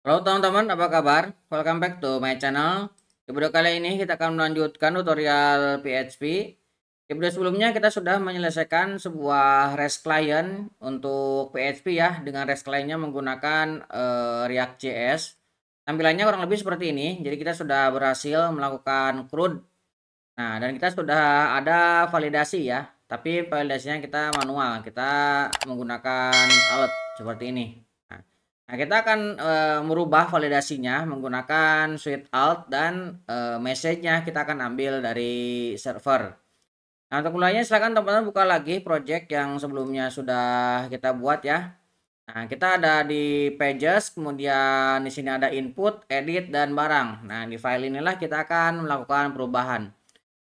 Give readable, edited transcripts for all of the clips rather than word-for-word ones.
Halo teman-teman, apa kabar? Welcome back to my channel. Di video kali ini kita akan melanjutkan tutorial PHP. Di video sebelumnya kita sudah menyelesaikan sebuah REST client untuk PHP ya, dengan REST clientnya menggunakan React.js. Tampilannya kurang lebih seperti ini. Jadi kita sudah berhasil melakukan CRUD. Nah, dan kita sudah ada validasi ya. Tapi validasinya kita manual. Kita menggunakan alat seperti ini. Nah, kita akan merubah validasinya menggunakan suite alt dan message-nya kita akan ambil dari server. Nah, untuk mulainya silakan teman-teman buka lagi project yang sebelumnya sudah kita buat ya. Nah, kita ada di pages, kemudian di sini ada input, edit, dan barang. Nah, di file inilah kita akan melakukan perubahan.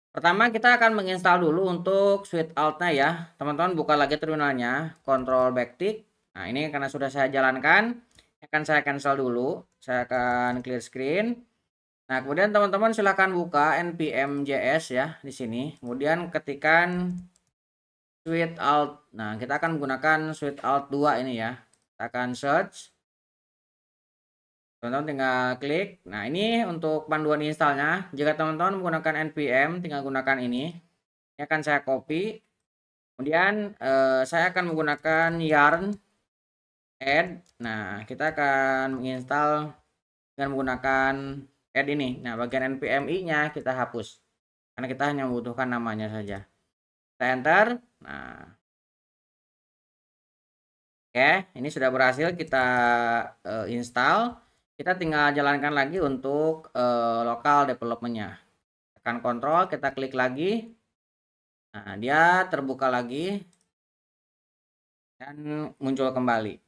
Pertama, kita akan menginstal dulu untuk suite alt-nya ya. Teman-teman buka lagi terminalnya, Ctrl backtick. Nah, ini karena sudah saya jalankan, akan saya cancel dulu. Saya akan clear screen. Nah, kemudian teman-teman silahkan buka npm.js ya di sini. Kemudian ketikkan suite alt. Nah, kita akan menggunakan suite alt 2 ini ya. Kita akan search. Teman-teman tinggal klik. Nah, ini untuk panduan installnya. Jika teman-teman menggunakan npm, tinggal gunakan ini. Ini akan saya copy. Kemudian saya akan menggunakan yarn add. Nah, kita akan menginstal dengan menggunakan add ini. Nah, bagian npm-i-nya kita hapus. Karena kita hanya membutuhkan namanya saja. Kita enter. Nah, oke, ini sudah berhasil kita install. Kita tinggal jalankan lagi untuk lokal development-nya. Tekan kontrol, kita klik lagi. Nah, dia terbuka lagi dan muncul kembali.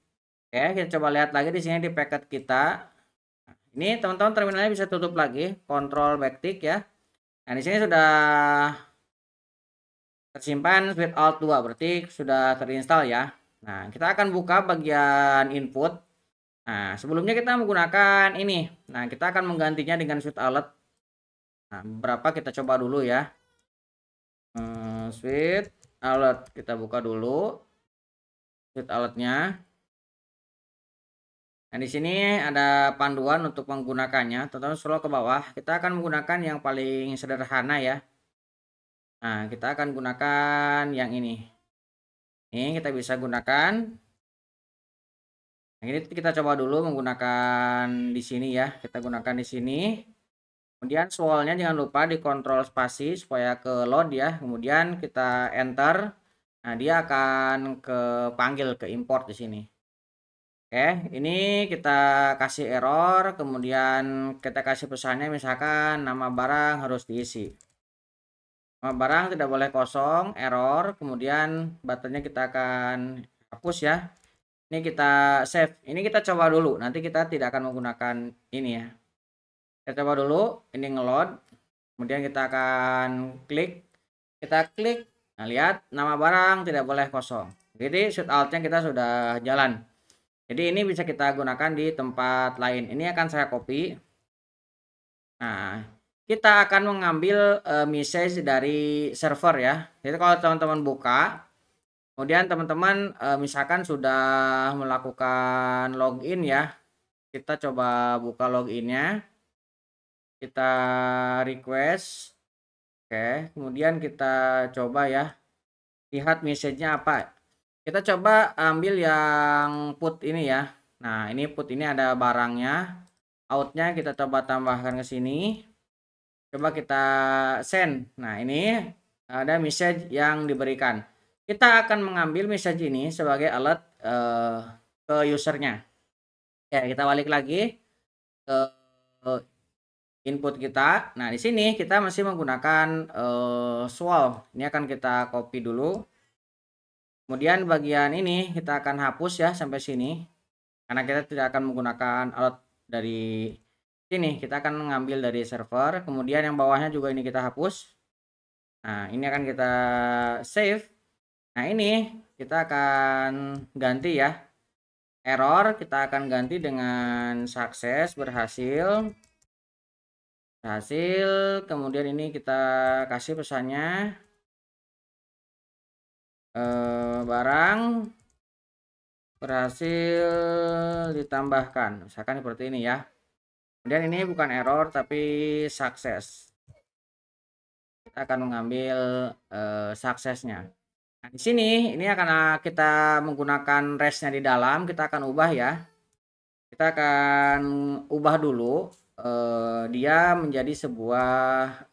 Oke, kita coba lihat lagi di sini di packet kita. Ini teman-teman terminalnya bisa tutup lagi, Ctrl backtick ya. Nah, di sini sudah tersimpan suite alt 2, berarti sudah terinstall ya. Nah, kita akan buka bagian input. Nah, sebelumnya kita menggunakan ini. Nah, kita akan menggantinya dengan suite alt. Nah, beberapa kita coba dulu ya. Suite alt kita buka dulu. Suite altnya. Nah, di sini ada panduan untuk menggunakannya. Teman-teman scroll ke bawah. Kita akan menggunakan yang paling sederhana ya. Nah, kita akan gunakan yang ini. Ini kita bisa gunakan. Nah, ini kita coba dulu menggunakan di sini ya. Kita gunakan di sini. Kemudian swallnya jangan lupa di kontrol spasi supaya ke load ya. Kemudian kita enter. Nah, dia akan kepanggil ke import di sini. Oke, ini kita kasih error, kemudian kita kasih pesannya misalkan nama barang harus diisi. Nama barang tidak boleh kosong, error, kemudian buttonnya kita akan hapus ya. Ini kita save, ini kita coba dulu, nanti kita tidak akan menggunakan ini ya. Kita coba dulu, ini ngeload, kemudian kita akan klik, nah lihat nama barang tidak boleh kosong. Jadi shoot out-nya kita sudah jalan. Jadi ini bisa kita gunakan di tempat lain. Ini akan saya copy. Nah, kita akan mengambil message dari server ya. Jadi kalau teman-teman buka, kemudian teman-teman misalkan sudah melakukan login ya. Kita coba buka loginnya. Kita request. Oke, kemudian kita coba ya. Lihat message-nya apa. Kita coba ambil yang put ini ya. Nah, ini put ini ada barangnya. Outnya kita coba tambahkan ke sini. Coba kita send. Nah, ini ada message yang diberikan. Kita akan mengambil message ini sebagai alert ke usernya. Ya, kita balik lagi ke input kita. Nah, di sini kita masih menggunakan swal. Ini akan kita copy dulu. Kemudian bagian ini kita akan hapus ya sampai sini. Karena kita tidak akan menggunakan alert dari sini, kita akan mengambil dari server. Kemudian yang bawahnya juga ini kita hapus. Nah, ini akan kita save. Nah, ini kita akan ganti ya. Error kita akan ganti dengan sukses, berhasil. Kemudian ini kita kasih pesannya barang berhasil ditambahkan, misalkan seperti ini ya. Kemudian ini bukan error tapi sukses. Kita akan mengambil suksesnya. Nah, di sini ini akan kita menggunakan restnya di dalam, kita akan ubah ya. Kita akan ubah dulu dia menjadi sebuah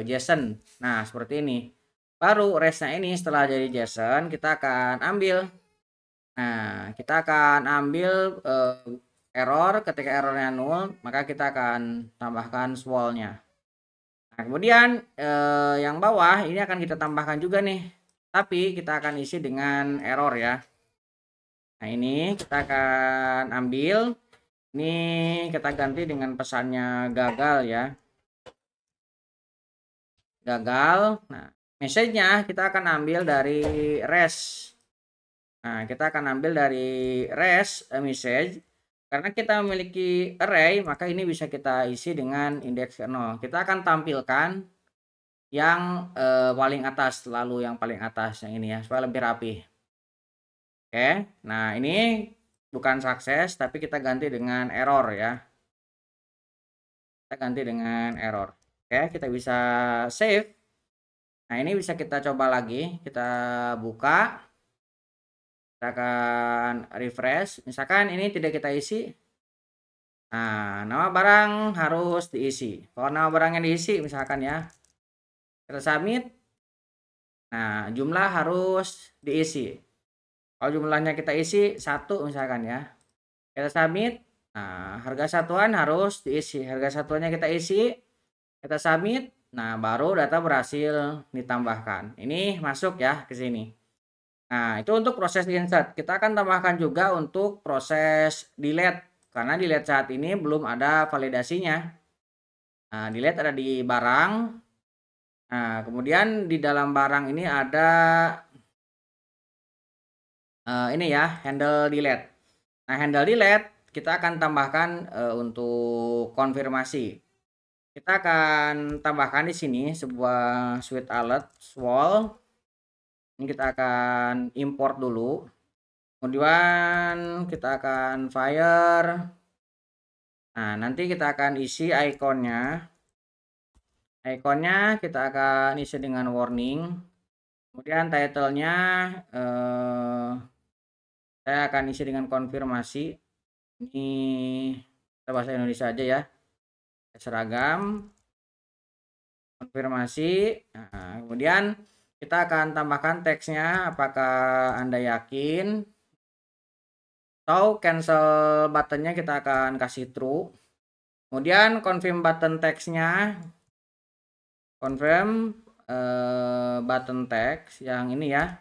JSON. Nah, seperti ini. Baru restnya ini setelah jadi JSON kita akan ambil. Nah, kita akan ambil error. Ketika errornya 0, maka kita akan tambahkan swall-nya. Nah, kemudian yang bawah ini akan kita tambahkan juga nih. Tapi kita akan isi dengan error ya. Nah, ini kita akan ambil. Ini kita ganti dengan pesannya gagal ya. Gagal. Nah, message-nya kita akan ambil dari res. Nah, kita akan ambil dari res message. Karena kita memiliki array, maka ini bisa kita isi dengan indeks 0. Kita akan tampilkan yang paling atas, lalu yang paling atas yang ini ya, supaya lebih rapi. Oke, nah ini bukan sukses, tapi kita ganti dengan error ya. Kita ganti dengan error. Oke, kita bisa save. Nah, ini bisa kita coba lagi. Kita buka. Kita akan refresh. Misalkan ini tidak kita isi. Nah, nama barang harus diisi. Kalau nama barangnya diisi, misalkan ya. Kita submit. Nah, jumlah harus diisi. Kalau jumlahnya kita isi 1 misalkan ya. Kita submit. Nah, harga satuan harus diisi. Harga satuannya kita isi. Kita submit. Nah, baru data berhasil ditambahkan. Ini masuk ya ke sini. Nah, itu untuk proses insert. Kita akan tambahkan juga untuk proses delete. Karena delete saat ini belum ada validasinya. Nah, delete ada di barang. Nah, kemudian di dalam barang ini ada ini ya, handle delete. Nah, handle delete kita akan tambahkan untuk konfirmasi. Kita akan tambahkan di sini sebuah switch alert swall. Ini kita akan import dulu. Kemudian kita akan fire. Nah, nanti kita akan isi ikonnya. Ikonnya kita akan isi dengan warning. Kemudian title-nya saya akan isi dengan konfirmasi. Ini kita bahasa Indonesia aja ya. Seragam. Konfirmasi. Nah, kemudian kita akan tambahkan teksnya. Apakah Anda yakin? Atau cancel buttonnya kita akan kasih true. Kemudian confirm button teksnya. Confirm button text yang ini ya.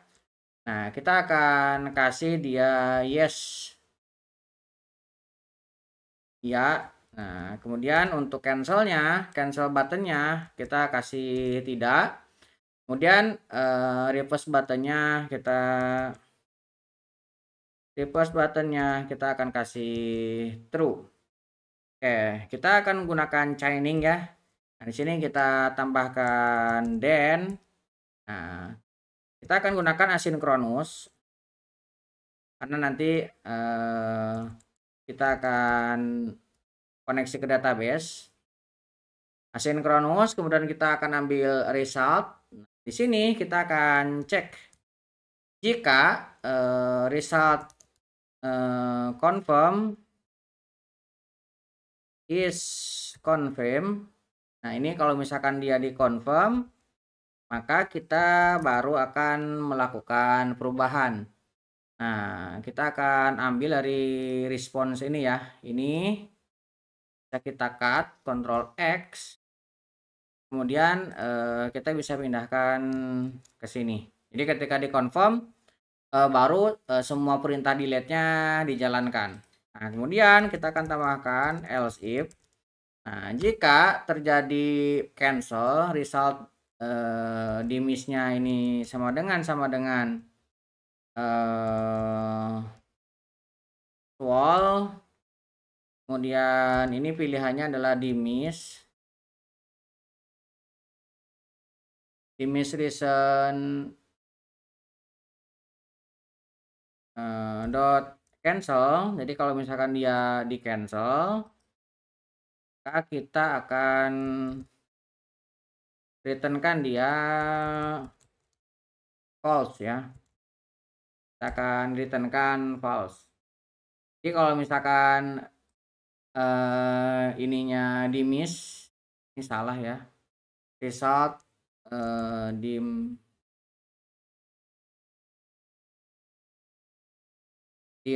Nah, kita akan kasih dia yes. Ya. Nah, kemudian untuk cancelnya, cancel buttonnya kita kasih tidak. Kemudian reverse buttonnya kita akan kasih true. Oke, kita akan menggunakan chaining ya. Nah, di sini kita tambahkan then. Nah, kita akan gunakan asinkronus karena nanti kita akan koneksi ke database. Asinkronus, kemudian kita akan ambil result. Di sini kita akan cek jika result confirm is confirm. Nah, ini kalau misalkan dia dikonfirm, maka kita baru akan melakukan perubahan. Nah, kita akan ambil dari response ini ya. Ini bisa kita cut, Ctrl X. Kemudian kita bisa pindahkan ke sini. Jadi ketika dikonfirm, baru semua perintah delete-nya dijalankan. Nah, kemudian kita akan tambahkan else if. Nah, jika terjadi cancel, result di miss-nya ini sama dengan wall. Kemudian ini pilihannya adalah di miss reason dot cancel. Jadi kalau misalkan dia di cancel, maka kita akan return kan dia false ya. Kita akan return kan false. Jadi kalau misalkan ininya di miss, ini salah ya. Result di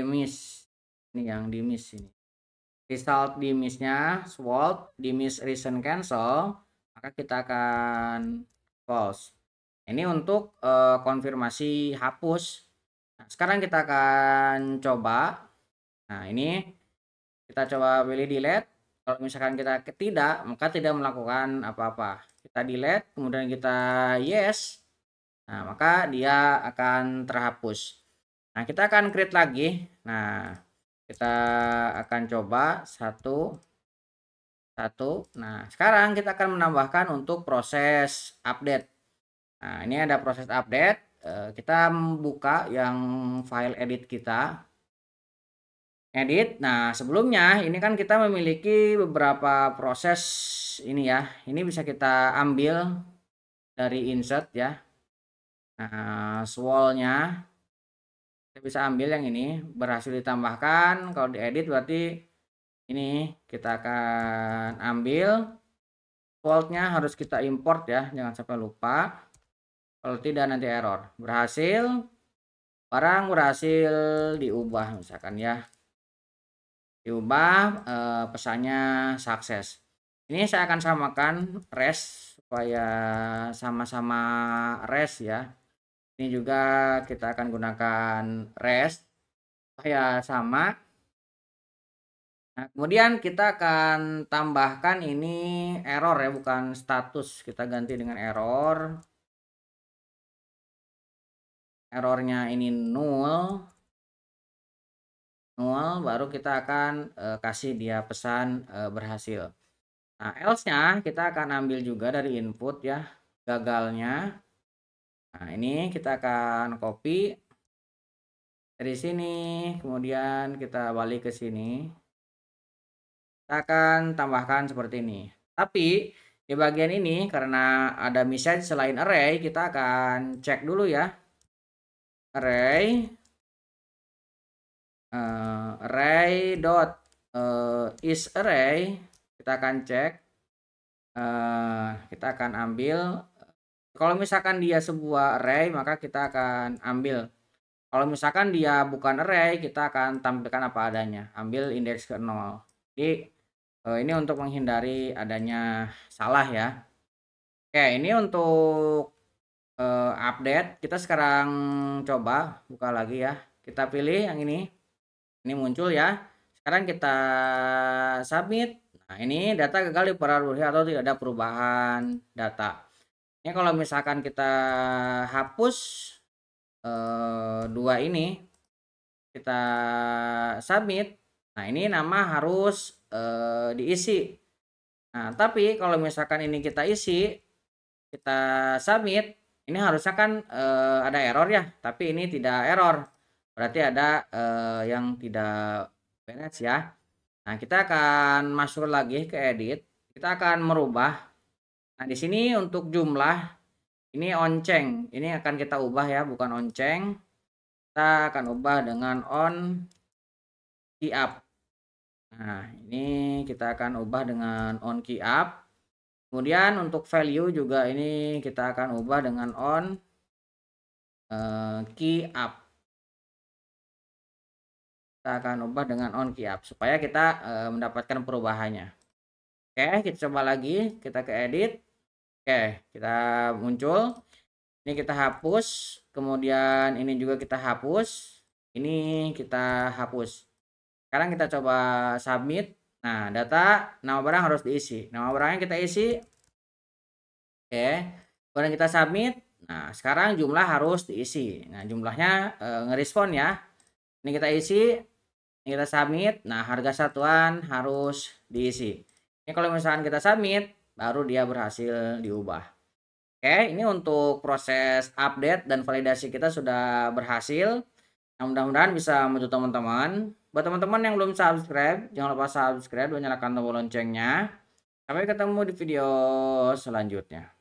miss. Ini yang di miss ini. Result di missnya swap, di miss reason cancel, maka kita akan false. Ini untuk konfirmasi hapus. Nah, sekarang kita akan coba. Nah, ini kita coba pilih delete. Kalau misalkan kita tidak, maka tidak melakukan apa-apa. Kita delete, kemudian kita yes. Nah, maka dia akan terhapus. Nah, kita akan create lagi. Nah, kita akan coba satu. Nah, sekarang kita akan menambahkan untuk proses update. Nah, ini ada proses update. Kita buka yang file edit kita. Edit. Nah, sebelumnya ini kan kita memiliki beberapa proses ini ya. Ini bisa kita ambil dari insert ya. Nah, swallnya kita bisa ambil yang ini, berhasil ditambahkan. Kalau diedit berarti ini kita akan ambil. Defaultnya harus kita import ya, jangan sampai lupa. Kalau tidak nanti error. Berhasil, barang berhasil diubah misalkan ya. Diubah, pesannya sukses. Ini saya akan samakan res supaya sama-sama res ya. Ini juga kita akan gunakan res supaya sama. Nah, kemudian kita akan tambahkan ini error ya, bukan status. Kita ganti dengan error. Errornya ini null, baru kita akan kasih dia pesan berhasil. Nah, else-nya kita akan ambil juga dari input ya, gagalnya. Nah, ini kita akan copy dari sini, kemudian kita balik ke sini. Kita akan tambahkan seperti ini. Tapi di bagian ini karena ada message selain array, kita akan cek dulu ya. Array dot is array, kita akan cek. Kita akan ambil. Kalau misalkan dia sebuah array, maka kita akan ambil. Kalau misalkan dia bukan array, kita akan tampilkan apa adanya. Ambil indeks ke 0. Jadi ini untuk menghindari adanya salah ya. Oke, ini untuk update. Kita sekarang coba buka lagi ya. Kita pilih yang ini. Ini muncul ya. Sekarang kita submit. Nah, ini data gagal diperbarui atau tidak ada perubahan data. Ini kalau misalkan kita hapus dua ini, kita submit. Nah, ini nama harus diisi. Nah, tapi kalau misalkan ini kita isi, kita submit, ini harusnya kan ada error ya, tapi ini tidak error. Berarti ada yang tidak beres ya. Nah, kita akan masuk lagi ke edit. Kita akan merubah. Nah, di sini untuk jumlah ini onceng. Ini akan kita ubah ya, bukan onceng. Kita akan ubah dengan on key up. Nah, ini kita akan ubah dengan on key up. Kemudian untuk value juga ini kita akan ubah dengan on key up. Kita akan ubah dengan on key up supaya kita mendapatkan perubahannya. Oke, kita coba lagi, kita ke edit. Oke, kita muncul. Ini kita hapus, kemudian ini juga kita hapus. Ini kita hapus. Sekarang kita coba submit. Nah, data nama barang harus diisi. Nama barangnya kita isi. Oke, kemudian kita submit. Nah, sekarang jumlah harus diisi. Nah, jumlahnya ngerespon ya. Ini kita isi, ini kita submit. Nah, harga satuan harus diisi. Ini kalau misalkan kita submit, baru dia berhasil diubah. Oke, ini untuk proses update dan validasi kita sudah berhasil. Nah, mudah-mudahan bisa membantu teman-teman. Buat teman-teman yang belum subscribe, jangan lupa subscribe dan nyalakan tombol loncengnya. Sampai ketemu di video selanjutnya.